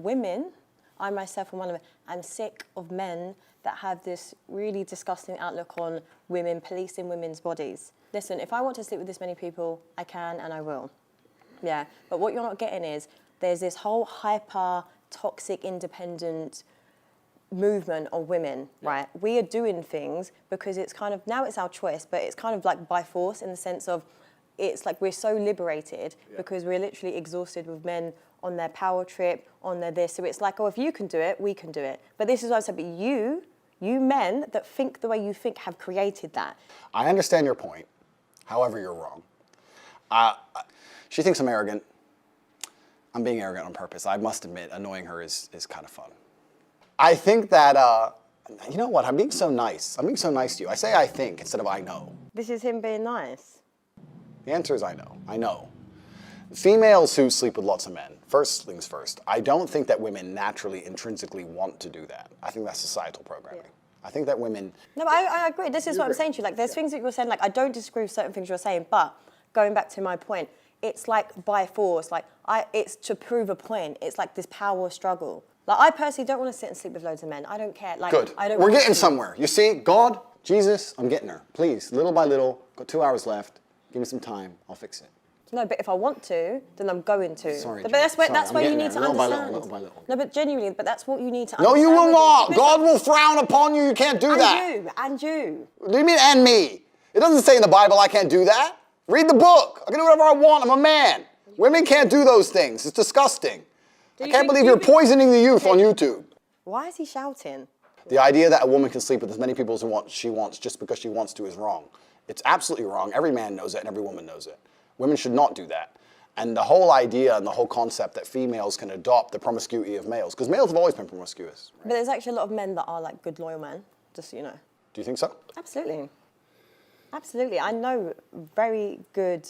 women, I myself am one of them, I'm sick of men that have this really disgusting outlook on women, policing women's bodies. Listen, if I want to sleep with this many people, I can and I will. Yeah, but what you're not getting is there's this whole hyper, toxic, independent movement of women, right? We are doing things because it's kind of, now it's our choice, but it's kind of like by force in the sense of it's like we're so liberated because we're literally exhausted with men on their power trip, on their this. So it's like, oh, if you can do it, we can do it. But this is what I said, but you men that think the way you think have created that. I understand your point. However, you're wrong. She thinks I'm arrogant. I'm being arrogant on purpose. I must admit, annoying her is kind of fun. I think that, you know what, I'm being so nice. I'm being so nice to you. I say I think instead of I know. This is him being nice. The answer is I know. I know. Females who sleep with lots of men, first things first, I don't think that women naturally, intrinsically want to do that. I think that's societal programming. Yeah. I think that women... No, but I agree. This is what I'm saying to you. Like, there's things that you're saying, like, I don't disagree with certain things you're saying, but going back to my point, it's like by force. Like, it's to prove a point. It's like this power struggle. Like, I personally don't want to sit and sleep with loads of men. I don't care. Like, good. We're getting somewhere. You see, God, Jesus, I'm getting her. Please, little by little, got 2 hours left. Give me some time. I'll fix it. No, but if I want to, then I'm going to. Sorry, but that's where you need to understand. Little by little. No, but genuinely, but that's what you need to No, understand. you will not. God will frown upon you. You can't do that. And you. What do you mean, and me? It doesn't say in the Bible I can't do that. Read the book. I can do whatever I want. I'm a man. Women can't do those things. It's disgusting. I can't believe you're poisoning the youth on YouTube. Why is he shouting? The idea that a woman can sleep with as many people as she wants just because she wants to is wrong. It's absolutely wrong. Every man knows it and every woman knows it. Women should not do that. And the whole idea and the whole concept that females can adopt the promiscuity of males, because males have always been promiscuous. Right? But there's actually a lot of men that are like good, loyal men, just so you know. Do you think so? Absolutely. Absolutely. I know very good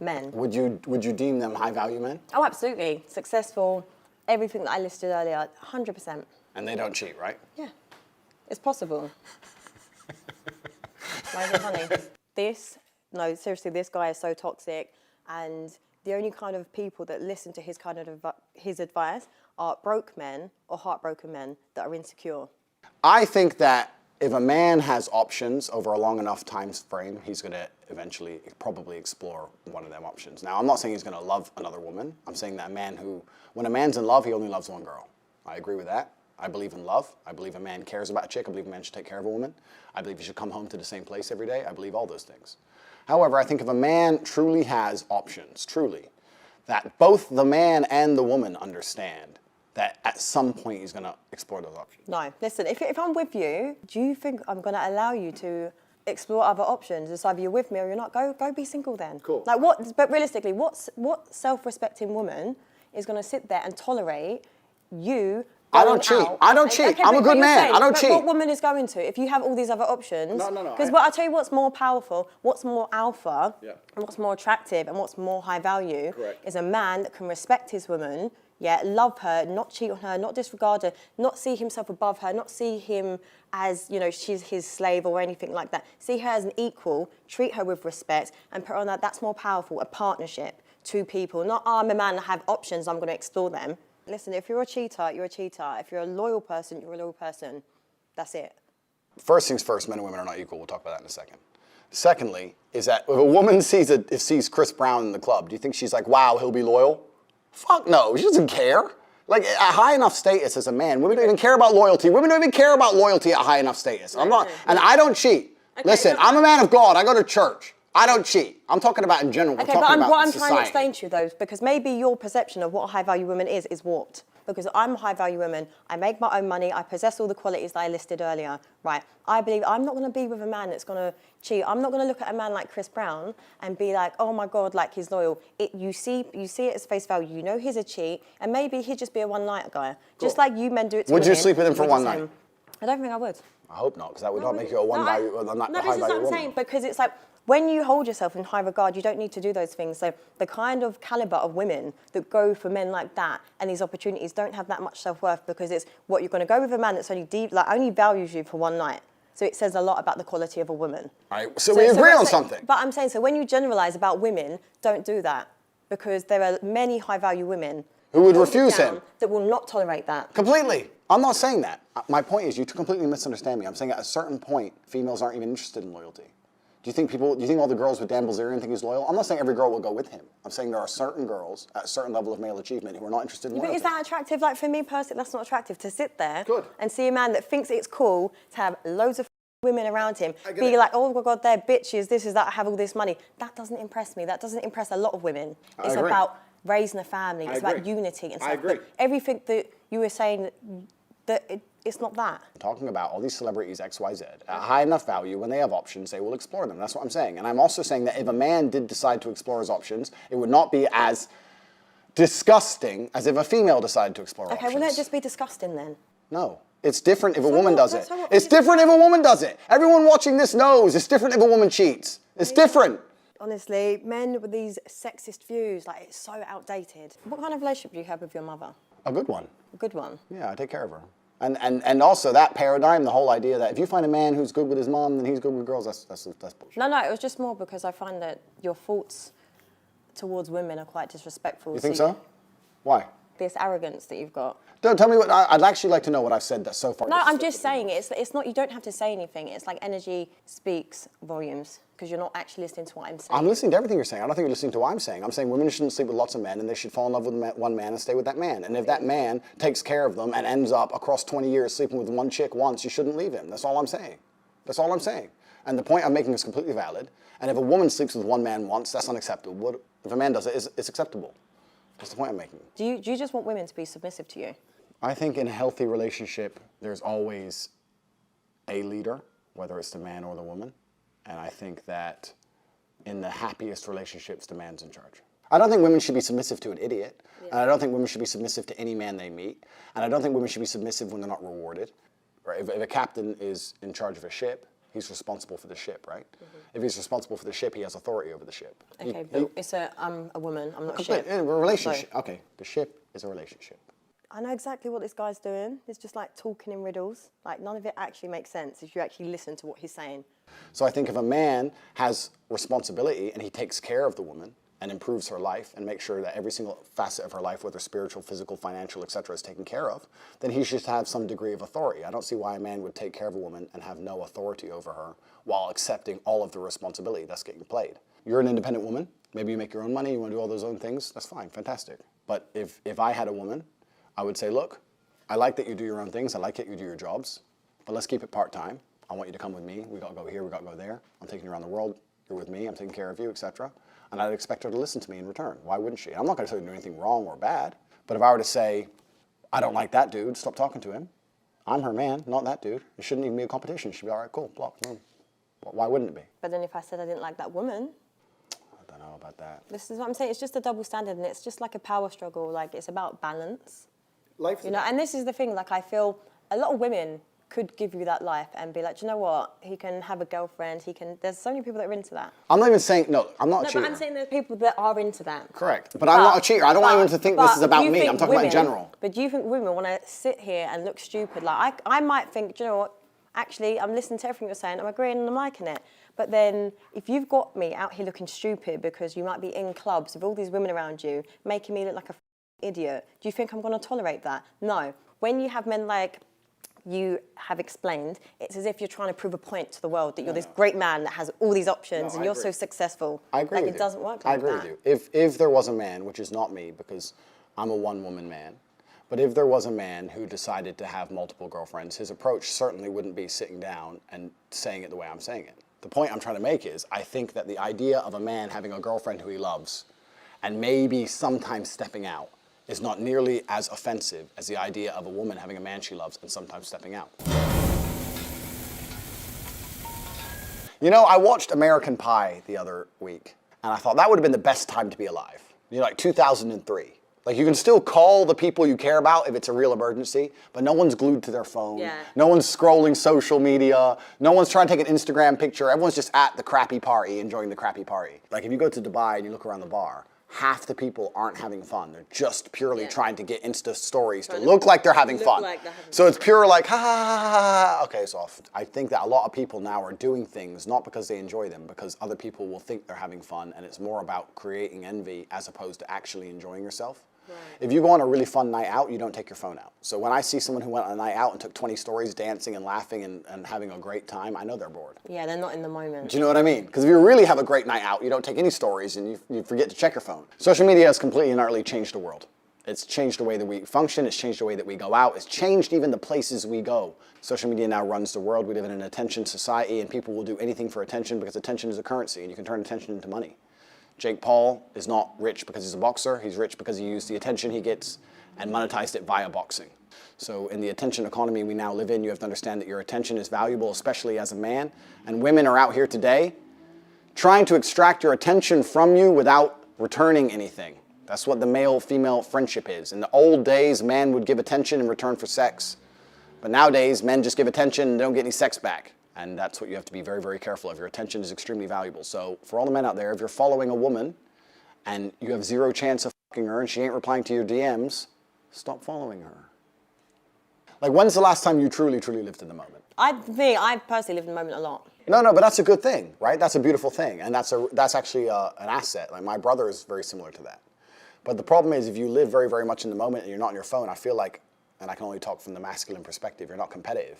men. Would you deem them high-value men? Oh, absolutely. Successful, everything that I listed earlier, 100%. And they don't cheat, right? Yeah. It's possible. Why is it funny? No, seriously, this guy is so toxic, and the only kind of people that listen to his kind of his advice are broke men or heartbroken men that are insecure. I think that if a man has options over a long enough time frame, he's going to eventually probably explore one of them options. Now, I'm not saying he's going to love another woman. I'm saying that when a man's in love, he only loves one girl. I agree with that. I believe in love. I believe a man cares about a chick. I believe a man should take care of a woman. I believe he should come home to the same place every day. I believe all those things. However, I think if a man truly has options, truly, that both the man and the woman understand that at some point he's going to explore those options. No, listen, if I'm with you, do you think I'm going to allow you to explore other options? It's either you're with me or you're not. Go be single then. Cool. Like what? But realistically, what self-respecting woman is going to sit there and tolerate you? I don't cheat. I don't cheat. Okay, I'm a good man. I don't cheat. What woman is going to if you have all these other options? No. Because I'll tell you what's more powerful, what's more alpha, and what's more attractive, and what's more high value is a man that can respect his woman, love her, not cheat on her, not disregard her, not see himself above her, not see him as, she's his slave or anything like that. See her as an equal, treat her with respect, and put on that. That's more powerful, a partnership, two people. Not, I'm a man, I have options, I'm going to explore them. Listen, if you're a cheater, you're a cheater. If you're a loyal person, you're a loyal person. That's it. First things first, men and women are not equal. We'll talk about that in a second. Secondly, is that if a woman sees Chris Brown in the club, do you think she's like, wow, he'll be loyal? Fuck no, she doesn't care. Like, at high enough status as a man, women don't even care about loyalty. Women don't even care about loyalty at high enough status. And I don't cheat. Okay, Listen, I'm a man of God. I go to church. I don't cheat. I'm talking about in general. Okay, but what I'm trying to explain to you, though, because maybe your perception of what a high-value woman is warped. Because I'm a high-value woman, I make my own money, I possess all the qualities that I listed earlier, right? I believe I'm not going to be with a man that's going to cheat. I'm not going to look at a man like Chris Brown and be like, oh my God, like he's loyal. You see it as face value. You know he's a cheat, and maybe he'd just be a one-night guy, just like you men do it to women. Would you sleep with him for one night? I don't think I would. I hope not, because that would not make you a high-value woman. No, this is what I'm saying, because it's like, when you hold yourself in high regard, you don't need to do those things. So the kind of caliber of women that go for men like that and these opportunities don't have that much self-worth, because it's what you're going to go with a man that's only values you for one night. So it says a lot about the quality of a woman. All right, so we agree on something. But I'm saying, so when you generalize about women, don't do that, because there are many high-value women who would refuse him. That will not tolerate that. Completely. I'm not saying that. My point is you completely misunderstand me. I'm saying at a certain point, females aren't even interested in loyalty. Do you think all the girls with Dan Bilzerian think he's loyal? I'm not saying every girl will go with him. I'm saying there are certain girls at a certain level of male achievement who are not interested in loyalty. But is that attractive? Like for me personally, that's not attractive to sit there Good. and see a man that thinks it's cool to have loads of women around him, be it. like, oh my God, they're bitches, this is that, I have all this money. That doesn't impress me. That doesn't impress a lot of women. It's about raising a family. It's about unity and stuff. I agree. But everything that you were saying, it's not that. I'm talking about all these celebrities XYZ at a high enough value. When they have options, they will explore them. That's what I'm saying. And I'm also saying that if a man did decide to explore his options, it would not be as disgusting as if a female decided to explore options. Okay, wouldn't it just be disgusting then? No. It's different if a woman does it. It's different if a woman does it. Everyone watching this knows it's different if a woman cheats. It's different. Honestly, men with these sexist views, like, it's so outdated. What kind of relationship do you have with your mother? A good one. A good one? Yeah, I take care of her. And also that paradigm, the whole idea that if you find a man who's good with his mom, then he's good with girls, that's bullshit. No, it was just more because I find that your thoughts towards women are quite disrespectful. You think so? Why? This arrogance that you've got. Don't tell me what, I'd actually like to know what I've said that's so far. No, I'm just saying it's not, you don't have to say anything. It's like energy speaks volumes because you're not actually listening to what I'm saying. I'm listening to everything you're saying. I don't think you're listening to what I'm saying. I'm saying women shouldn't sleep with lots of men and they should fall in love with one man and stay with that man. And if that man takes care of them and ends up across 20 years sleeping with one chick once, you shouldn't leave him. That's all I'm saying. That's all I'm saying. And the point I'm making is completely valid. And if a woman sleeps with one man once, that's unacceptable. If a man does it, it's acceptable. That's the point I'm making. Do you just want women to be submissive to you? I think in a healthy relationship, there's always a leader, whether it's the man or the woman. And I think that in the happiest relationships, the man's in charge. I don't think women should be submissive to an idiot. Yeah. And I don't think women should be submissive to any man they meet. And I don't think women should be submissive when they're not rewarded. Right? If a captain is in charge of a ship, he's responsible for the ship, right? Mm-hmm. If he's responsible for the ship, he has authority over the ship. Okay, but I'm a woman, I'm not a ship. A relationship. So. Okay, the ship is a relationship. I know exactly what this guy's doing. It's just like talking in riddles. Like none of it actually makes sense if you actually listen to what he's saying. So I think if a man has responsibility and he takes care of the woman and improves her life and makes sure that every single facet of her life, whether spiritual, physical, financial, etc., is taken care of, then he should have some degree of authority. I don't see why a man would take care of a woman and have no authority over her while accepting all of the responsibility that's getting played. You're an independent woman. Maybe you make your own money. You want to do all those own things. That's fine. Fantastic. But if I had a woman, I would say, look, I like that you do your own things. I like that you do your jobs, but let's keep it part-time. I want you to come with me. We got to go here. We got to go there. I'm taking you around the world. You're with me. I'm taking care of you, etc. And I'd expect her to listen to me in return. Why wouldn't she? I'm not going to say do anything wrong or bad, but if I were to say, I don't like that dude, stop talking to him. I'm her man, not that dude. It shouldn't even be a competition. She'd be all right, cool, block, boom. Why wouldn't it be? But then if I said I didn't like that woman, I don't know about that. This is what I'm saying. It's just a double standard, and it's just like a power struggle. Like it's about balance. Life, you know, and this is the thing. Like I feel a lot of women could give you that life and be like, do you know what? He can have a girlfriend. He can. There's so many people that are into that. I'm not even saying no. I'm not a cheater. But I'm saying there's people that are into that. Correct. But I'm not a cheater. I don't want anyone to think this is about me. I'm talking about in general. But do you think women want to sit here and look stupid? Like I might think, do you know what? Actually, I'm listening to everything you're saying. I'm agreeing and I'm liking it. But then if you've got me out here looking stupid because you might be in clubs with all these women around you, making me look like a idiot, do you think I'm going to tolerate that? No. When you have men like you have explained, it's as if you're trying to prove a point to the world that you're this great man that has all these options and you're so successful. I agree with you. It doesn't work like that. I agree with you. If there was a man, which is not me because I'm a one-woman man, but if there was a man who decided to have multiple girlfriends, his approach certainly wouldn't be sitting down and saying it the way I'm saying it. The point I'm trying to make is I think that the idea of a man having a girlfriend who he loves and maybe sometimes stepping out is not nearly as offensive as the idea of a woman having a man she loves and sometimes stepping out. You know, I watched American Pie the other week, and I thought that would have been the best time to be alive. You know, like 2003. Like, you can still call the people you care about if it's a real emergency, but no one's glued to their phone. Yeah. No one's scrolling social media. No one's trying to take an Instagram picture. Everyone's just at the crappy party, enjoying the crappy party. Like, if you go to Dubai and you look around the bar, half the people aren't having fun. They're just purely trying to get Insta stories to look like they're having fun. So it's pure like, ha, ha, ha, ha, ha. Okay, so I think that a lot of people now are doing things not because they enjoy them, because other people will think they're having fun, and it's more about creating envy as opposed to actually enjoying yourself. If you go on a really fun night out, you don't take your phone out. So when I see someone who went on a night out and took 20 stories dancing and laughing and having a great time, I know they're bored. Yeah, they're not in the moment. Do you know what I mean? Because if you really have a great night out, you don't take any stories and you forget to check your phone. Social media has completely and utterly changed the world. It's changed the way that we function. It's changed the way that we go out. It's changed even the places we go. Social media now runs the world. We live in an attention society, and people will do anything for attention because attention is a currency, and you can turn attention into money. Jake Paul is not rich because he's a boxer. He's rich because he used the attention he gets and monetized it via boxing. So in the attention economy we now live in, you have to understand that your attention is valuable, especially as a man. And women are out here today trying to extract your attention from you without returning anything. That's what the male-female friendship is. In the old days, man would give attention in return for sex. But nowadays, men just give attention and don't get any sex back. And that's what you have to be very, very careful of. Your attention is extremely valuable. So for all the men out there, if you're following a woman and you have zero chance of fucking her and she ain't replying to your DMs, stop following her. Like, when's the last time you truly, truly lived in the moment? I personally live in the moment a lot. No, but that's a good thing, right? That's a beautiful thing. And that's actually an asset. Like, my brother is very similar to that. But the problem is, if you live very, very much in the moment and you're not on your phone, I feel like, and I can only talk from the masculine perspective, you're not competitive.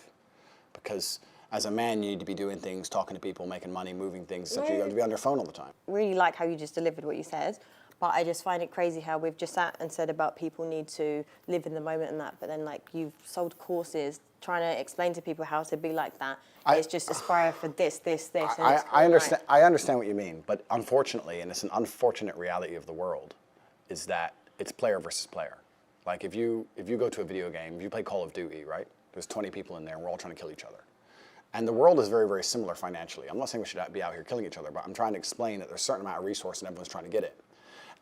Because as a man, you need to be doing things, talking to people, making money, moving things. Essentially, you have to be on your phone all the time. Really like how you just delivered what you said, but I just find it crazy how we've just sat and said about people need to live in the moment and that, but then like you've sold courses trying to explain to people how to be like that. It's just aspire for this. I understand. I understand what you mean, but unfortunately, and it's an unfortunate reality of the world, is that it's player versus player. Like if you go to a video game, if you play Call of Duty, right? There's 20 people in there, and we're all trying to kill each other. And the world is very, very similar financially. I'm not saying we should be out here killing each other, but I'm trying to explain that there's a certain amount of resource and everyone's trying to get it.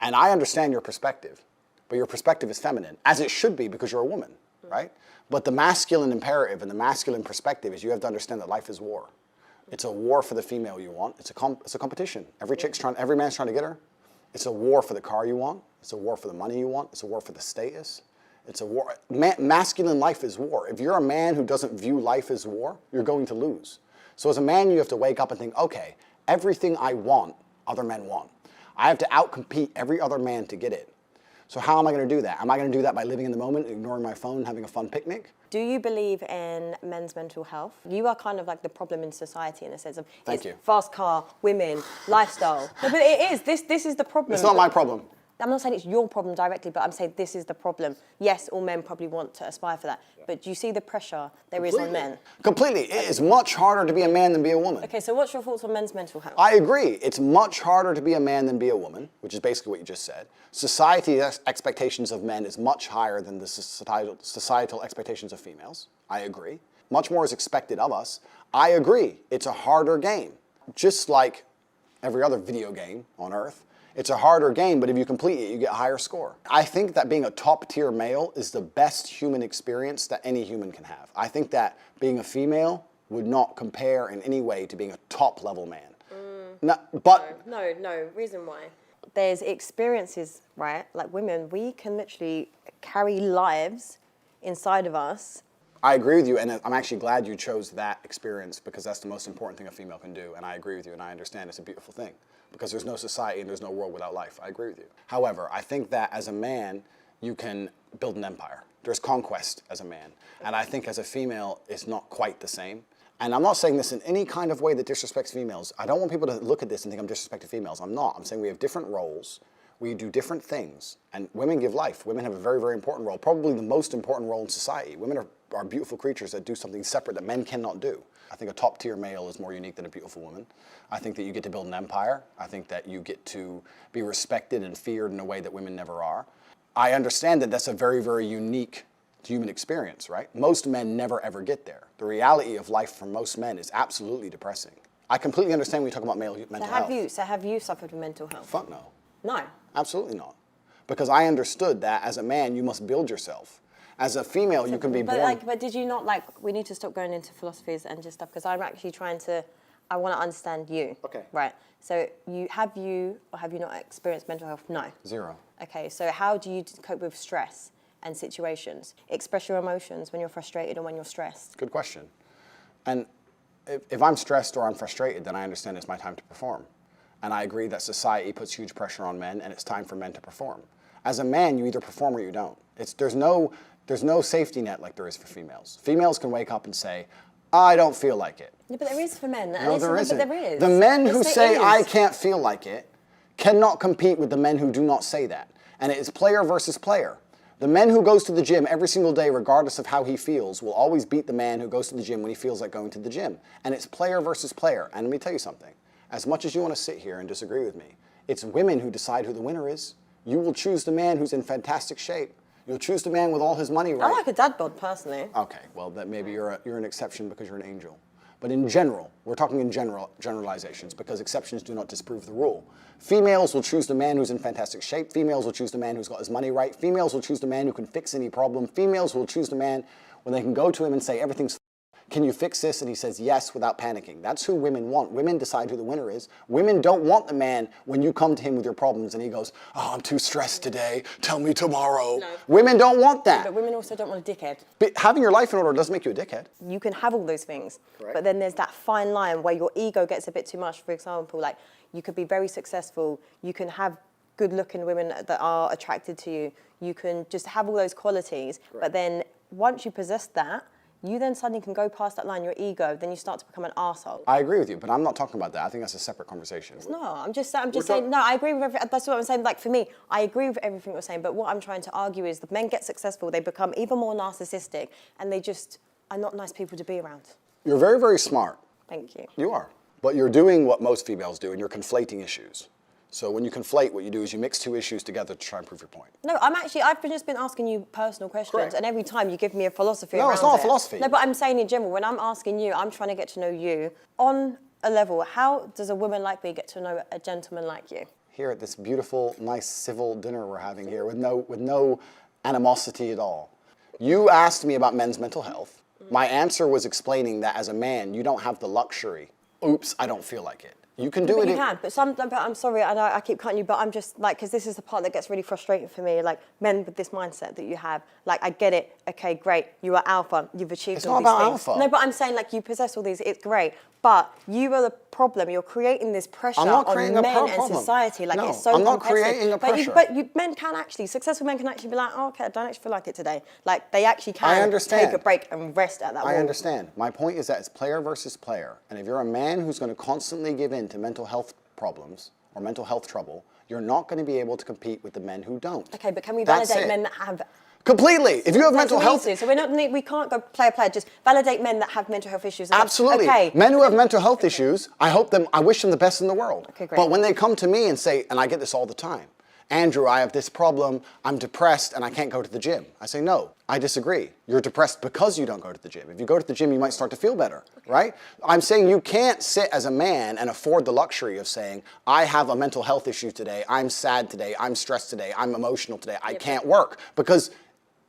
And I understand your perspective, but your perspective is feminine, as it should be because you're a woman, right? But the masculine imperative and the masculine perspective is you have to understand that life is war. It's a war for the female you want. It's a competition. Every man's trying to get her. It's a war for the car you want. It's a war for the money you want. It's a war for the status. It's a war. Masculine life is war. If you're a man who doesn't view life as war, you're going to lose. So as a man, you have to wake up and think, okay, everything I want, other men want. I have to outcompete every other man to get it. So how am I going to do that? Am I going to do that by living in the moment, ignoring my phone, having a fun picnic? Do you believe in men's mental health? You are kind of like the problem in society in a sense of Thank you. Fast car, women, lifestyle. No, but it is. This is the problem. It's not my problem. I'm not saying it's your problem directly, but I'm saying this is the problem. Yes, all men probably want to aspire for that, but do you see the pressure there is on men? Completely. It is much harder to be a man than be a woman. Okay, so what's your thoughts on men's mental health? I agree. It's much harder to be a man than be a woman, which is basically what you just said. Society's expectations of men is much higher than the societal expectations of females. I agree. Much more is expected of us. I agree. It's a harder game. Just like every other video game on Earth. It's a harder game, but if you complete it, you get a higher score. I think that being a top-tier male is the best human experience that any human can have. I think that being a female would not compare in any way to being a top-level man. No, reason why. There's experiences, right? Like women, we can literally carry lives inside of us. I agree with you, and I'm actually glad you chose that experience because that's the most important thing a female can do, and I agree with you, and I understand it's a beautiful thing. Because there's no society and there's no world without life. I agree with you. However, I think that as a man, you can build an empire. There's conquest as a man. And I think as a female, it's not quite the same. And I'm not saying this in any kind of way that disrespects females. I don't want people to look at this and think I'm disrespecting females. I'm not. I'm saying we have different roles. We do different things. And women give life. Women have a very, very important role, probably the most important role in society. Women are beautiful creatures that do something separate that men cannot do. I think a top-tier male is more unique than a beautiful woman. I think that you get to build an empire. I think that you get to be respected and feared in a way that women never are. I understand that that's a very, very unique human experience, right? Most men never ever get there. The reality of life for most men is absolutely depressing. I completely understand when you talk about mental health. So have you suffered with mental health? Fuck no. No. Absolutely not. Because I understood that as a man, you must build yourself. As a female, you can be born. But did you not, we need to stop going into philosophies and just stuff, because I'm actually I want to understand you. Okay. Right. So have you not experienced mental health? No. Zero. Okay, so how do you cope with stress and situations? Express your emotions when you're frustrated and when you're stressed. Good question. And if I'm stressed or I'm frustrated, then I understand it's my time to perform. And I agree that society puts huge pressure on men and it's time for men to perform. As a man, you either perform or you don't. There's no safety net like there is for females. Females can wake up and say, I don't feel like it. Yeah, but there is for men. No, there isn't. But there is. The men who Yes, say, there I is. can't feel like it, cannot compete with the men who do not say that. And it is player versus player. The man who goes to the gym every single day, regardless of how he feels, will always beat the man who goes to the gym when he feels like going to the gym. And it's player versus player. And let me tell you something. As much as you want to sit here and disagree with me, it's women who decide who the winner is. You will choose the man who's in fantastic shape. You'll choose the man with all his money right. I like a dad bod, personally. Okay, well, that maybe you're an exception because you're an angel. But in general, we're talking in generalizations because exceptions do not disprove the rule. Females will choose the man who's in fantastic shape. Females will choose the man who's got his money right. Females will choose the man who can fix any problem. Females will choose the man when they can go to him and say, everything's can you fix this? And he says yes without panicking. That's who women want. Women decide who the winner is. Women don't want the man when you come to him with your problems and he goes, oh, I'm too stressed today. Tell me tomorrow. No. Women don't want that. But women also don't want a dickhead. But having your life in order doesn't make you a dickhead. You can have all those things. Correct. But then there's that fine line where your ego gets a bit too much. For example, like you could be very successful. You can have good-looking women that are attracted to you. You can just have all those qualities. Correct. But then once you possess that, you then suddenly can go past that line, your ego, then you start to become an arsehole. I agree with you, but I'm not talking about that. I think that's a separate conversation. No, I'm just saying, no, I agree with everything. That's what I'm saying. Like, for me, I agree with everything you're saying, but what I'm trying to argue is the men get successful, they become even more narcissistic, and they just are not nice people to be around. You're very, very smart. Thank you. You are. But you're doing what most females do, and you're conflating issues. So when you conflate, what you do is you mix two issues together to try and prove your point. No, I've just been asking you personal questions, correct, and every time you give me a philosophy around it. No, it's not a philosophy. No, but I'm saying in general, when I'm asking you, I'm trying to get to know you on a level. How does a woman like me get to know a gentleman like you? Here at this beautiful, nice, civil dinner we're having here with no animosity at all. You asked me about men's mental health. My answer was explaining that as a man, you don't have the luxury. Oops, I don't feel like it. You can do it. You can, but I'm sorry, I know I keep cutting you, but I'm just like, because this is the part that gets really frustrating for me. Like men with this mindset that you have, like I get it. Okay, great, you are alpha. You've achieved all these things. It's not about alpha. No, but I'm saying like you possess all these. It's great, but you are the problem. You're creating this pressure on men and society. Like no, it's so I'm not competitive. creating a pressure. But men can actually, successful men can actually be like, oh, okay, I don't actually feel like it today. Like they actually can take a break and rest at that. I understand. My point is that it's player versus player, and if you're a man who's going to constantly give in to mental health problems or mental health trouble, you're not going to be able to compete with the men who don't. Okay, but can we validate men that have... Completely. If you have mental health... So we can't go player, just validate men that have mental health issues. Absolutely. Okay. Men who have mental health issues, I wish them the best in the world. Okay, great. But when they come to me and say, and I get this all the time, Andrew, I have this problem, I'm depressed and I can't go to the gym. I say, no, I disagree. You're depressed because you don't go to the gym. If you go to the gym, you might start to feel better, right? I'm saying you can't sit as a man and afford the luxury of saying, I have a mental health issue today, I'm sad today, I'm stressed today, I'm emotional today, I can't work, because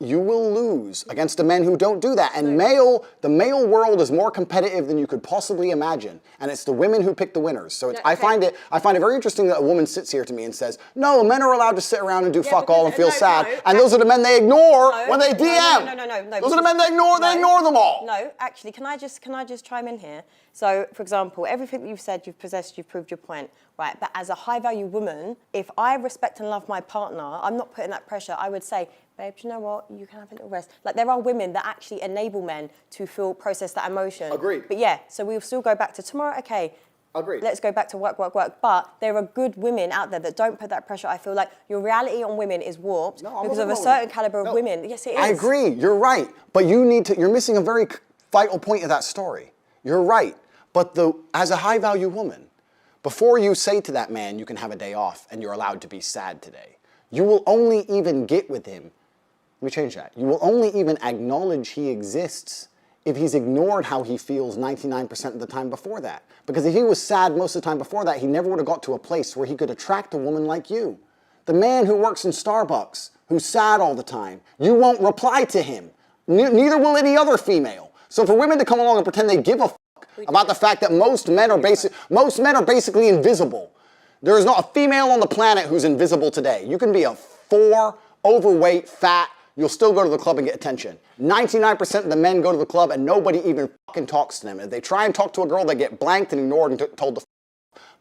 you will lose against the men who don't do that. And the male world is more competitive than you could possibly imagine. And it's the women who pick the winners. So I find it very interesting that a woman sits here to me and says, no, men are allowed to sit around and do fuck all and feel sad. And those are the men they ignore when they DM. No. Those are the men they ignore them all. No, actually, can I just chime in here? So, for example, everything that you've said, you've possessed, you've proved your point, right? But as a high-value woman, if I respect and love my partner, I'm not putting that pressure. I would say, babe, do you know what? You can have a little rest. Like, there are women that actually enable men to process that emotion. Agreed. But yeah, so we'll still go back to tomorrow, okay. Agreed. Let's go back to work. But there are good women out there that don't put that pressure. I feel like your reality on women is warped because of a certain caliber of women. Yes, it is. I agree. You're right. But you're missing a very vital point of that story. You're right. But as a high-value woman, before you say to that man, you can have a day off and you're allowed to be sad today, you will only even get with him. Let me change that. You will only even acknowledge he exists if he's ignored how he feels 99% of the time before that. Because if he was sad most of the time before that, he never would have got to a place where he could attract a woman like you. The man who works in Starbucks, who's sad all the time, you won't reply to him. Neither will any other female. So for women to come along and pretend they give a fuck about the fact that most men are basically invisible. There is not a female on the planet who's invisible today. You can be a 4, overweight, fat, you'll still go to the club and get attention. 99% of the men go to the club and nobody even fucking talks to them. If they try and talk to a girl, they get blanked and ignored and told to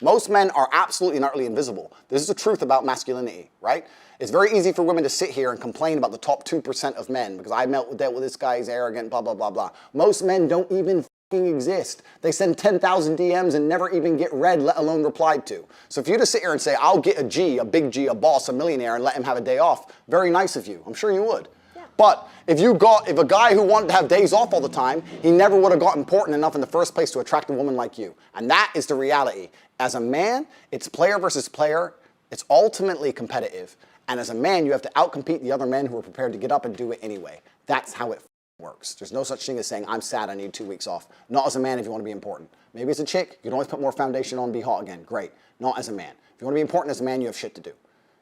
Most men are absolutely and utterly invisible. This is the truth about masculinity, right? It's very easy for women to sit here and complain about the top 2% of men because I dealt with this guy, he's arrogant, blah, blah, blah, blah. Most men don't even exist. They send 10,000 DMs and never even get read, let alone replied to. So if you just sit here and say, I'll get a G, a big G, a boss, a millionaire, and let him have a day off, very nice of you. I'm sure you would. Yeah. But if a guy who wanted to have days off all the time, he never would have got important enough in the first place to attract a woman like you. And that is the reality. As a man, it's player versus player. It's ultimately competitive. And as a man, you have to outcompete the other men who are prepared to get up and do it anyway. That's how it works. There's no such thing as saying, I'm sad, I need 2 weeks off. Not as a man if you want to be important. Maybe as a chick, you can always put more foundation on and be hot again. Great. Not as a man. If you want to be important as a man, you have shit to do.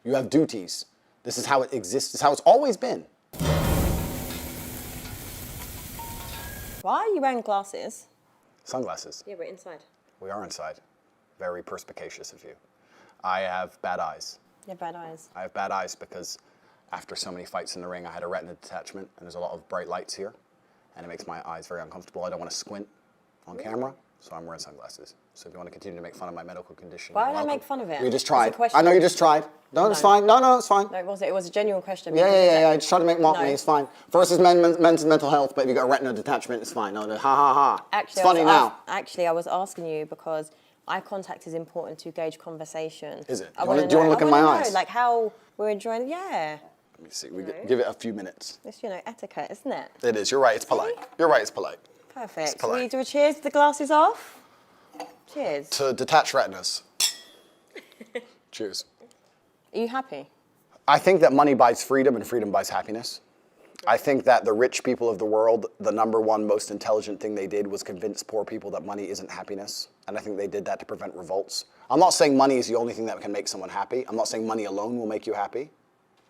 You have duties. This is how it exists. This is how it's always been. Why are you wearing glasses? Sunglasses. Yeah, we're inside. We are inside. Very perspicacious of you. I have bad eyes. You have bad eyes. I have bad eyes because after so many fights in the ring, I had a retina detachment, and there's a lot of bright lights here, and it makes my eyes very uncomfortable. I don't want to squint on camera, so I'm wearing sunglasses. So if you want to continue to make fun of my medical condition, why would I make fun of it? You just tried. I know you just tried. No, it's fine. No, it's fine. No, it was a genuine question. Yeah. I just tried to make mock me. It's fine. First is men's mental health, but if you got a retina detachment, it's fine. No, ha ha ha. Actually, it's funny now. Actually, I was asking you because eye contact is important to gauge conversation. Is it? Do you want to look in my eyes? Like how we're enjoying it. Yeah. Let me see. Give it a few minutes. It's, etiquette, isn't it? It is. You're right. It's polite. You're right. It's polite. Perfect. It's polite. Will you do a cheers with the glasses off? Cheers. To detach retinas. Cheers. Are you happy? I think that money buys freedom and freedom buys happiness. I think that the rich people of the world, the number one most intelligent thing they did was convince poor people that money isn't happiness. And I think they did that to prevent revolts. I'm not saying money is the only thing that can make someone happy. I'm not saying money alone will make you happy.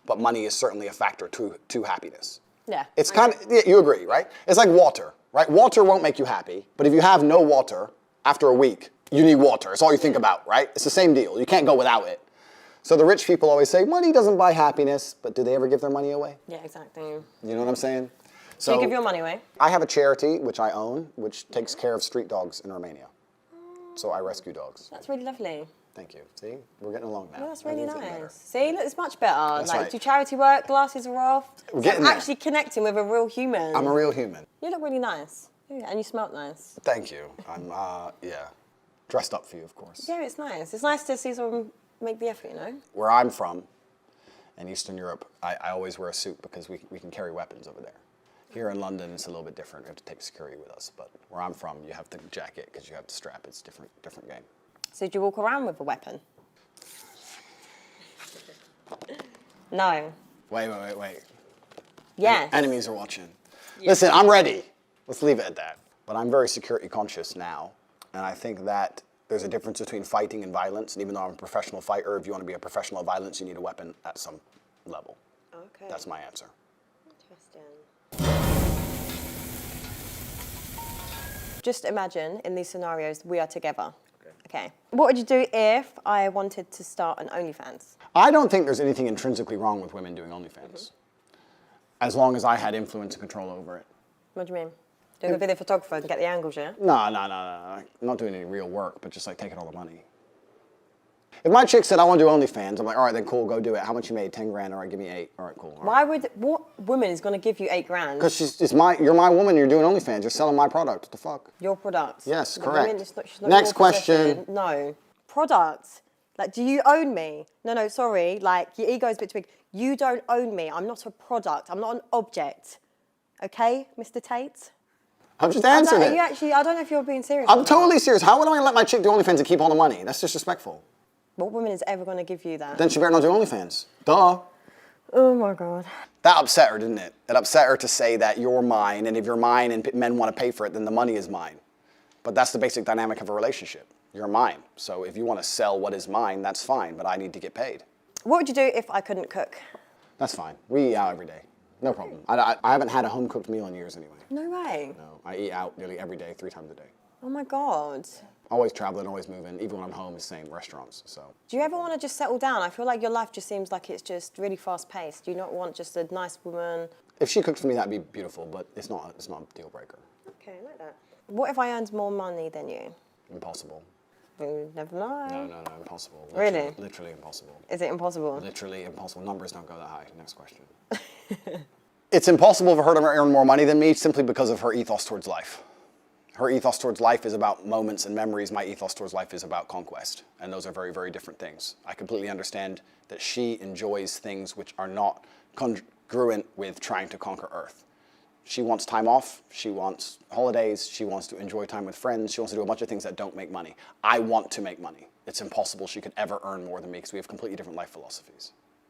But money is certainly a factor to happiness. Yeah. It's kind of, you agree, right? It's like water, right? Water won't make you happy. But if you have no water after a week, you need water. It's all you think about, right? It's the same deal. You can't go without it. So the rich people always say, money doesn't buy happiness, but do they ever give their money away? Yeah, exactly. You know what I'm saying? So you give your money away? I have a charity, which I own, which takes care of street dogs in Romania. So I rescue dogs. That's really lovely. Thank you. See, we're getting along now. Yeah, that's really nice. See, look, it's much better. That's like, right. do charity work, glasses are off. We're getting there. Actually connecting with a real human. I'm a real human. You look really nice. Yeah, and you smell nice. Thank you. I'm, dressed up for you, of course. Yeah, it's nice. It's nice to see someone make the effort, Where I'm from, in Eastern Europe, I always wear a suit because we can carry weapons over there. Here in London, it's a little bit different. We have to take security with us. But where I'm from, you have the jacket because you have the strap. It's different game. So do you walk around with a weapon? No. Wait. Yes. Enemies are watching. Yeah. Listen, I'm ready. Let's leave it at that. But I'm very security conscious now. And I think that there's a difference between fighting and violence. And even though I'm a professional fighter, if you want to be a professional violence, you need a weapon at some level. Okay. That's my answer. Interesting. Just imagine in these scenarios, we are together. Okay. What would you do if I wanted to start an OnlyFans? I don't think there's anything intrinsically wrong with women doing OnlyFans. As long as I had influence and control over it. What do you mean? Doing a video photographer and get the angles, yeah? No. I'm not doing any real work, but just like taking all the money. If my chick said, I want to do OnlyFans, I'm like, all right, then cool, go do it. How much you made? 10 grand, all right, give me 8. All right, cool. What woman is going to give you 8 grand? Because you're my woman, you're doing OnlyFans, you're selling my product, what the fuck? Your product? Yes, correct. She's not Next question. No. Product. Like, do you own me? No, sorry, like, your ego's a bit too big. You don't own me, I'm not a product, I'm not an object. Okay, Mr. Tate? I'm just answering it. I don't know if you're being serious. I'm totally serious. How would I let my chick do OnlyFans and keep all the money? That's disrespectful. What woman is ever going to give you that? Then she better not do OnlyFans. Duh. Oh my God. That upset her, didn't it? It upset her to say that you're mine, and if you're mine and men want to pay for it, then the money is mine. But that's the basic dynamic of a relationship. You're mine. So if you want to sell what is mine, that's fine, but I need to get paid. What would you do if I couldn't cook? That's fine. We eat out every day. No problem. I haven't had a home-cooked meal in years anyway. No way. No, I eat out nearly every day, 3 times a day. Oh my God. Always traveling, always moving. Even when I'm home, it's the same restaurants, so. Do you ever want to just settle down? I feel like your life just seems like it's just really fast-paced. Do you not want just a nice woman? If she cooked for me, that'd be beautiful, but it's not a deal breaker. Okay, I like that. What if I earned more money than you? Impossible. We'll never know. No, impossible. Really? Literally impossible. Is it impossible? Literally impossible. Numbers don't go that high. Next question. It's impossible for her to earn more money than me simply because of her ethos towards life. Her ethos towards life is about moments and memories. My ethos towards life is about conquest. And those are very, very different things. I completely understand that she enjoys things which are not congruent with trying to conquer Earth. She wants time off, she wants holidays, she wants to enjoy time with friends, she wants to do a bunch of things that don't make money. I want to make money. It's impossible she could ever earn more than me because we have completely different life philosophies.